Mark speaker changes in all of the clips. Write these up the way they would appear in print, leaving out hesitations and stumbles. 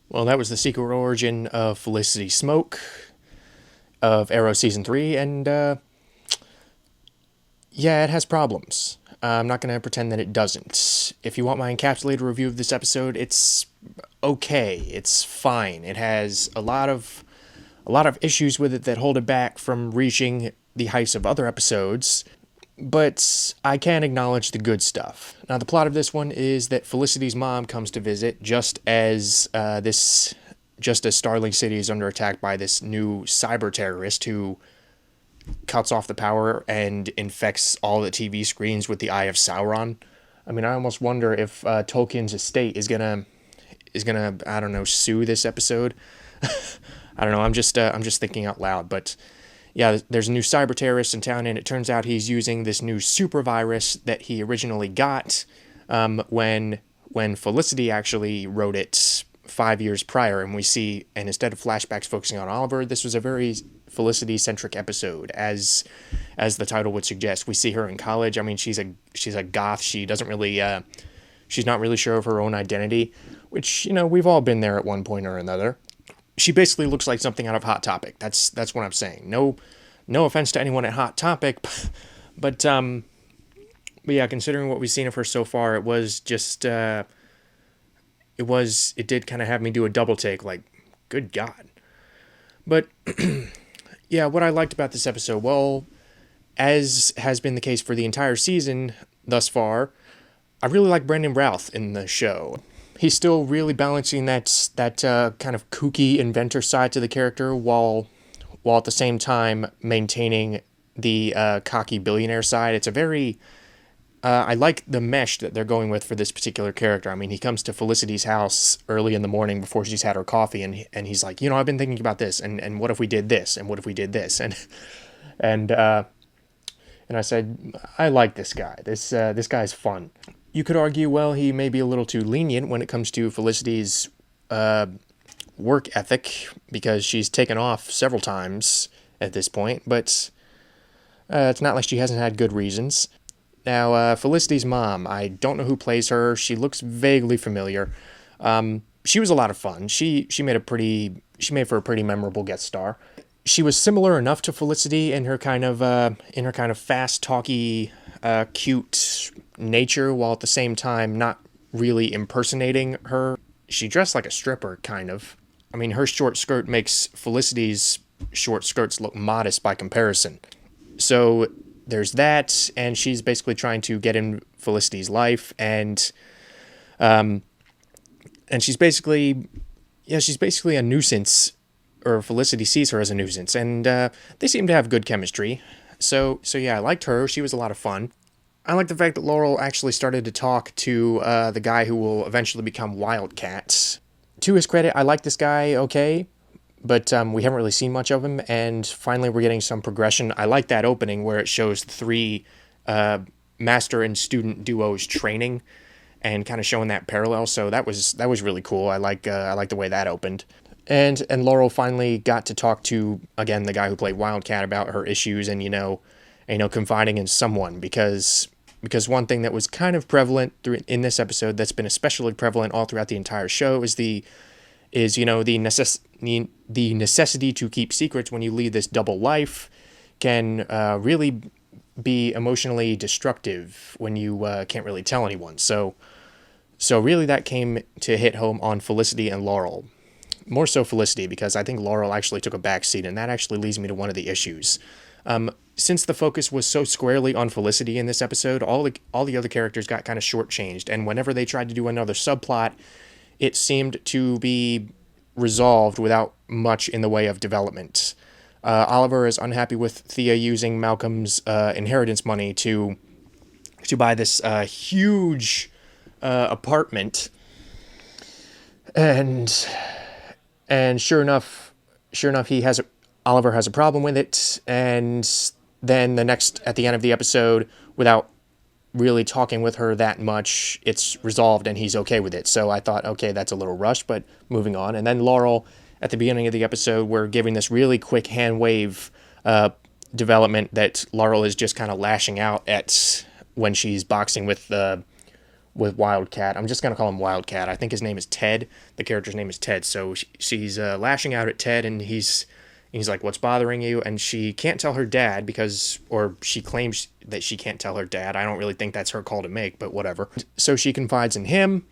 Speaker 1: Well, that was the secret origin of Felicity Smoak of Arrow Season 3, and yeah, it has problems. I'm not going to pretend that it doesn't. If you want my encapsulated review of this episode, it's okay. It's fine. It has a lot of issues with it that hold it back from reaching the heights of other episodes, but I can acknowledge the good stuff. Now, the plot of this one is that Felicity's mom comes to visit just as Starling City is under attack by this new cyber terrorist who cuts off the power and infects all the TV screens with the Eye of Sauron. I mean, I almost wonder if Tolkien's estate is gonna I don't know, sue this episode. I don't know. I'm just thinking out loud, but yeah, there's a new cyber terrorist in town, and it turns out he's using this new super virus that he originally got when Felicity actually wrote it 5 years prior, and instead of flashbacks focusing on Oliver, this was a very Felicity-centric episode, as the title would suggest. We see her in college. I mean, she's a goth. She's not really sure of her own identity, which we've all been there at one point or another. She basically looks like something out of Hot Topic. That's what I'm saying. No offense to anyone at Hot Topic, but yeah, considering what we've seen of her so far, it was just it did kind of have me do a double take, like, good God. But yeah, what I liked about this episode, well, as has been the case for the entire season thus far, I really like Brandon Routh in the show. He's still really balancing that kind of kooky inventor side to the character, while at the same time maintaining the cocky billionaire side. It's a very I like the mesh that they're going with for this particular character. I mean, he comes to Felicity's house early in the morning before she's had her coffee, and he's like, I've been thinking about this, and what if we did this, and what if we did this, and I said, I like this guy. This guy's fun. You could argue, well, he may be a little too lenient when it comes to Felicity's work ethic, because she's taken off several times at this point, but it's not like she hasn't had good reasons. Now, Felicity's mom, I don't know who plays her. She looks vaguely familiar. She was a lot of fun. She made for a pretty memorable guest star. She was similar enough to Felicity in her kind of fast, talky, cute nature, while at the same time not really impersonating her. She dressed like a stripper, kind of. I mean, her short skirt makes Felicity's short skirts look modest by comparison. So there's that, and she's basically trying to get in Felicity's life, and she's basically a nuisance, or Felicity sees her as a nuisance, and they seem to have good chemistry. So yeah, I liked her. She was a lot of fun. I like the fact that Laurel actually started to talk to the guy who will eventually become Wildcat. To his credit, I like this guy okay, but we haven't really seen much of him, and finally we're getting some progression. I like that opening where it shows three master and student duos training, and kind of showing that parallel. So that was really cool. I like the way that opened. And Laurel finally got to talk to, again, the guy who played Wildcat about her issues, and confiding in someone, because one thing that was kind of prevalent in this episode, that's been especially prevalent all throughout the entire show, is the necessity to keep secrets when you lead this double life can really be emotionally destructive when you can't really tell anyone. So really that came to hit home on Felicity and Laurel. More so Felicity, because I think Laurel actually took a backseat, and that actually leads me to one of the issues. Since the focus was so squarely on Felicity in this episode, all the other characters got kind of shortchanged, and whenever they tried to do another subplot, it seemed to be resolved without much in the way of development. Oliver is unhappy with Thea using Malcolm's inheritance money to buy this huge apartment, and sure enough, Oliver has a problem with it, and then at the end of the episode, without really talking with her that much, it's resolved and he's okay with it. So I thought, okay, that's a little rushed, but moving on. And then Laurel, at the beginning of the episode, we're giving this really quick hand wave development that Laurel is just kind of lashing out at when she's boxing with Wildcat. I'm just gonna call him Wildcat. I think his name is Ted. The character's name is Ted. So she's lashing out at Ted, and he's like, "What's bothering you?" And she can't tell her dad or she claims that she can't tell her dad. I don't really think that's her call to make, but whatever. So she confides in him,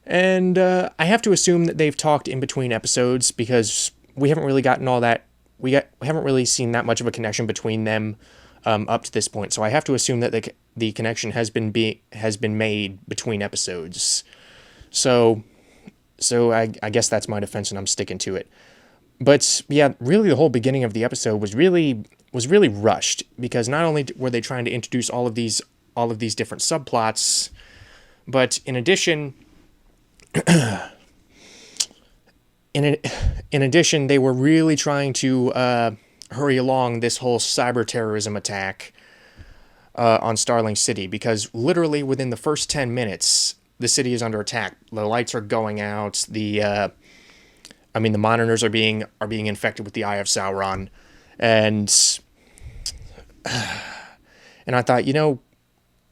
Speaker 1: and I have to assume that they've talked in between episodes because we haven't really gotten all that. We haven't really seen that much of a connection between them up to this point. So I have to assume that the connection has been made between episodes. So I guess that's my defense, and I'm sticking to it. But yeah, really the whole beginning of the episode was really rushed, because not only were they trying to introduce all of these different subplots, but in addition, in addition, they were really trying to hurry along this whole cyber terrorism attack on Starling City, because literally within the first 10 minutes, the city is under attack. The lights are going out. The monitors are being infected with the Eye of Sauron, and I thought,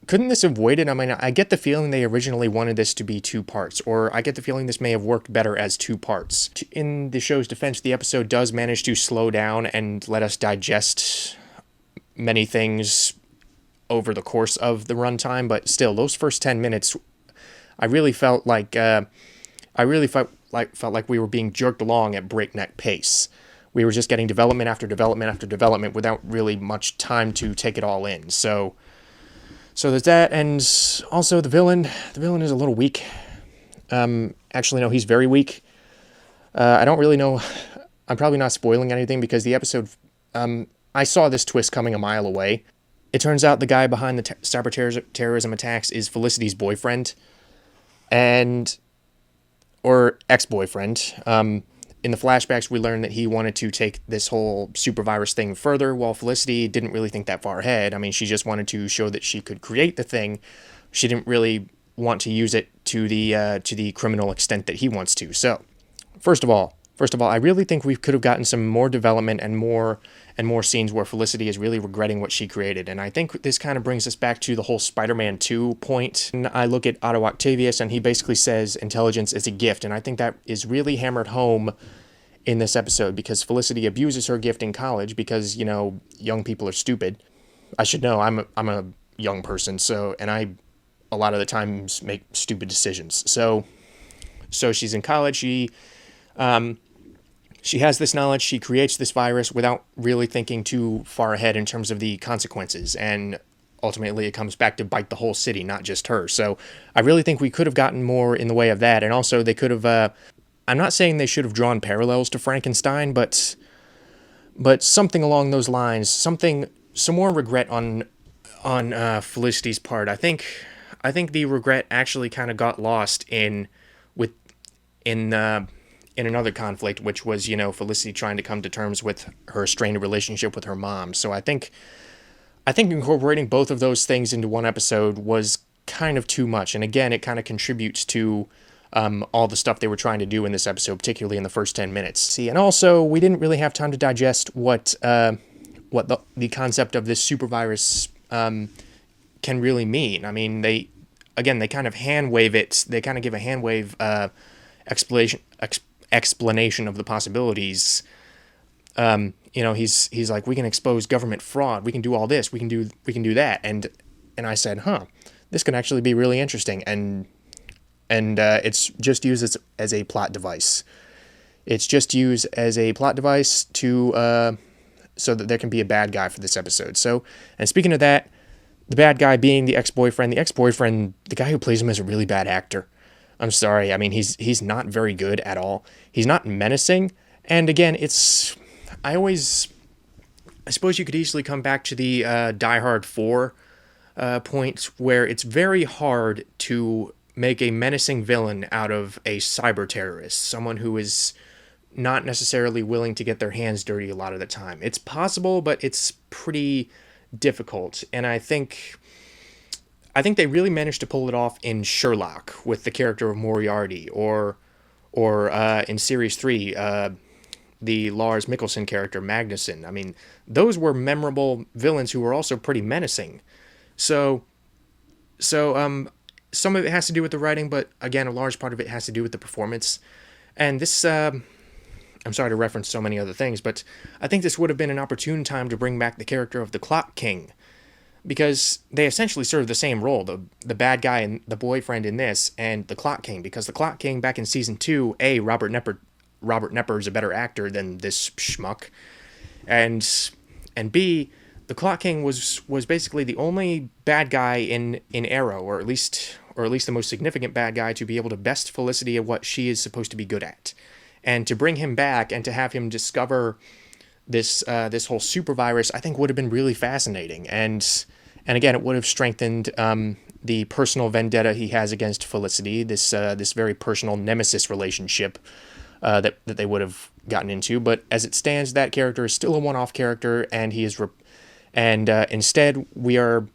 Speaker 1: couldn't this have waited? I mean, I get the feeling they originally wanted this to be 2 parts, or I get the feeling this may have worked better as 2 parts. In the show's defense, the episode does manage to slow down and let us digest many things over the course of the runtime, but still, those first 10 minutes, I really felt like we were being jerked along at breakneck pace. We were just getting development after development after development without really much time to take it all in. So there's that, and also the villain. The villain is a little weak. Actually, no, he's very weak. I don't really know. I'm probably not spoiling anything because the episode. I saw this twist coming a mile away. It turns out the guy behind the cyber terrorism attacks is Felicity's boyfriend, or ex-boyfriend. In the flashbacks, we learned that he wanted to take this whole super virus thing further, while Felicity didn't really think that far ahead. I mean, she just wanted to show that she could create the thing. She didn't really want to use it to the criminal extent that he wants to. So, first of all, I really think we could have gotten some more development and more scenes where Felicity is really regretting what she created. And I think this kind of brings us back to the whole Spider-Man 2 point. And I look at Otto Octavius, and he basically says intelligence is a gift. And I think that is really hammered home in this episode, because Felicity abuses her gift in college because, young people are stupid. I should know, I'm a young person, and I a lot of the times make stupid decisions. So she's in college, she has this knowledge, she creates this virus without really thinking too far ahead in terms of the consequences, and ultimately it comes back to bite the whole city, not just her. So I really think we could have gotten more in the way of that, and also they could have, I'm not saying they should have drawn parallels to Frankenstein, but something along those lines, some more regret on Felicity's part. I think the regret actually kind of got lost in another conflict, which was, Felicity trying to come to terms with her strained relationship with her mom. So I think incorporating both of those things into one episode was kind of too much. And again, it kind of contributes to all the stuff they were trying to do in this episode, particularly in the first 10 minutes. See, and also we didn't really have time to digest what the concept of this super virus can really mean. I mean, they kind of hand wave it. They kind of give a hand wave explanation of the possibilities. He's like, we can expose government fraud, we can do all this, we can do that, and I said, this can actually be really interesting, and it's just used as a plot device. It's just used as a plot device to so that there can be a bad guy for this episode. So, and speaking of that, the bad guy being the ex-boyfriend, the guy who plays him is a really bad actor. I'm sorry. I mean, he's not very good at all. He's not menacing. And again, I suppose you could easily come back to the Die Hard 4 point, where it's very hard to make a menacing villain out of a cyber terrorist, someone who is not necessarily willing to get their hands dirty a lot of the time. It's possible, but it's pretty difficult. And I think they really managed to pull it off in Sherlock with the character of Moriarty, or in Series 3, the Lars Mikkelsen character Magnuson. I mean, those were memorable villains who were also pretty menacing. So some of it has to do with the writing, but again, a large part of it has to do with the performance. And this, I'm sorry to reference so many other things, but I think this would have been an opportune time to bring back the character of the Clock King, because they essentially serve the same role, the bad guy and the boyfriend in this, and the Clock King, because the Clock King back in season 2, Robert Knepper is a better actor than this schmuck, and B, the Clock King was basically the only bad guy in Arrow, or at least the most significant bad guy, to be able to best Felicity at what she is supposed to be good at. And to bring him back and to have him discover this whole super virus, I think would have been really fascinating. And again, it would have strengthened the personal vendetta he has against Felicity, this very personal nemesis relationship that they would have gotten into. But as it stands, that character is still a one-off character, and he is instead we are,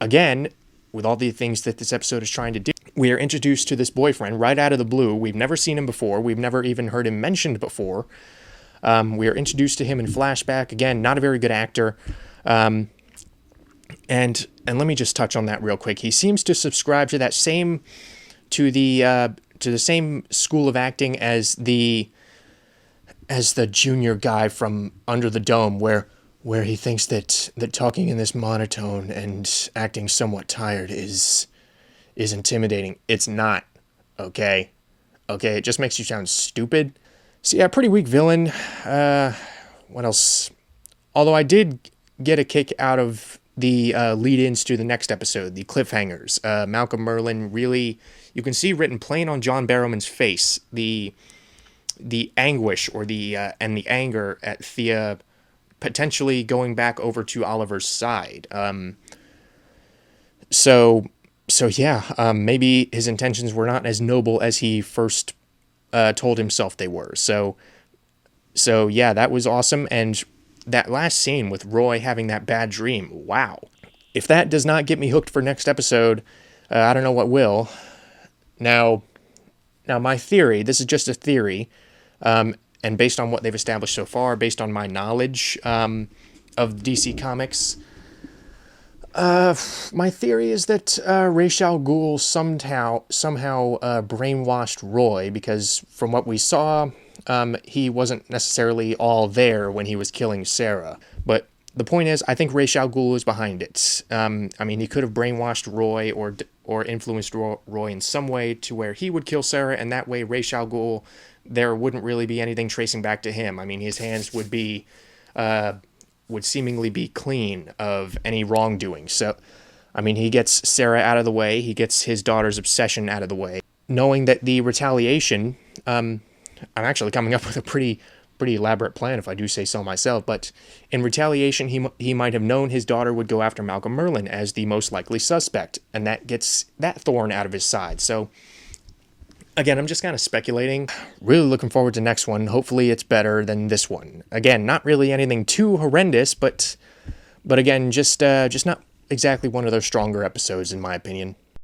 Speaker 1: again, with all the things that this episode is trying to do, we are introduced to this boyfriend right out of the blue. We've never seen him before. We've never even heard him mentioned before. We are introduced to him in flashback. Again, not a very good actor. And let me just touch on that real quick. He seems to subscribe to the same school of acting as the junior guy from Under the Dome, where he thinks that talking in this monotone and acting somewhat tired is intimidating. It's not, okay? Okay, it just makes you sound stupid. So yeah, pretty weak villain. What else? Although I did get a kick out of the lead-ins to the next episode, the cliffhangers. Malcolm Merlyn really, you can see written plain on John Barrowman's face, the anguish or the anger at Thea potentially going back over to Oliver's side. So yeah, maybe his intentions were not as noble as he first told himself they were. So yeah, that was awesome. And that last scene with Roy having that bad dream, wow. If that does not get me hooked for next episode, I don't know what will. Now my theory, this is just a theory, and based on what they've established so far, based on my knowledge of DC Comics, my theory is that Ra's al Ghul somehow brainwashed Roy, because from what we saw, he wasn't necessarily all there when he was killing Sarah. But the point is, I think Ra's al Ghul is behind it. I mean, he could have brainwashed Roy or influenced Roy in some way to where he would kill Sarah, and that way Ra's al Ghul, there wouldn't really be anything tracing back to him. I mean, his hands would seemingly be clean of any wrongdoing. So, I mean, he gets Sarah out of the way, he gets his daughter's obsession out of the way, knowing that the retaliation, I'm actually coming up with a pretty elaborate plan, if I do say so myself, but in retaliation, he might have known his daughter would go after Malcolm Merlyn as the most likely suspect, and that gets that thorn out of his side. So, again, I'm just kind of speculating. Really looking forward to next one. Hopefully it's better than this one. Again, not really anything too horrendous, but again, just not exactly one of those stronger episodes in my opinion.